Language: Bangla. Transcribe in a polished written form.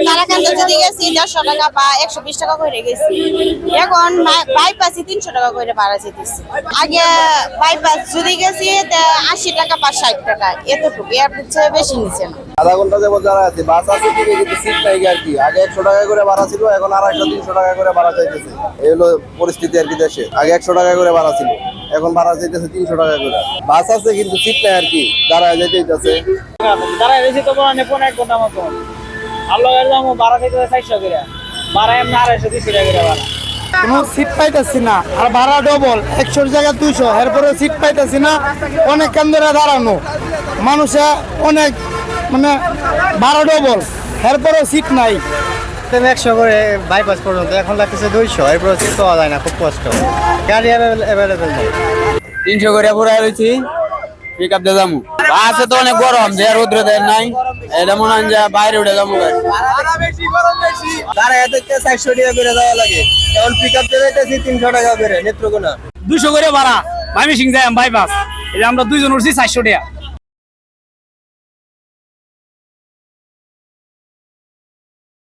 তারাকান্দা যদি গেছি 150 টাকা বা 120 টাকা করে গেছি, এখন বাইপাসে 300 টাকা করে ভাড়া যেতেছে। আগে বাইপাস যদি গেছি 80 টাকা বা 60 টাকা, এতটুকু, এর চেয়ে বেশি নিচে না। আধা ঘন্টা যাবত যারা আছে, বাস আছে ঠিকই কিন্তু সিট নাই আর কি। আগে 100 টাকা করে ভাড়া ছিল, এখন 250-300 টাকা করে ভাড়া চাইতেছে। এই হলো পরিস্থিতি আর কি দেশে। আগে 100 টাকা করে ভাড়া ছিল, এখন ভাড়া চাইতেছে 300 টাকা করে। বাস আছে কিন্তু সিট নাই আর কি, দাঁড়ায় যাইতেছে। দাঁড়ায় রয়েছে তো পরে 1 ঘন্টা মতো। আল্লাহ যাবো ভাড়া থেকে 400 করে, ভাড়া এমনি 250-300 টাকা করে ভাড়া। কোনো সিট পাইতেছি না, আর ভাড়া ডবল, 100 জায়গায় 200। এরপরে সিট পাইতেছি না, অনেক কেন্দ্রে দাঁড়ানো মানুষে অনেক, মানে ভাড়া ডবল, এরপরে সিট নাই। 100 করে বাইপাস পর্যন্ত, এখন লাগতেছে 200। এরপরে সিট পাওয়া যায় না, খুব কষ্ট। গাড়ি অ্যাভেলেবেল নেই। 300 করে পুরা রয়েছি, পিক আপ দিয়ে যাবো। বাসে তো অনেক গরম, যে রোদ্র দেয় নাই, এটা মনে হয় যে বাইরে উঠে যাবো। দাঁড়ায় থেকে 400 টাকা করে দেওয়া লাগে, এখন পিক আপ দিয়ে যাইতেছি 300 টাকা করে নেত্রকোনা। 200 করে ভাড়া, মাইমিসিং যাই বাইপাস। এই যে আমরা দুইজন উঠছি 400 টাকা।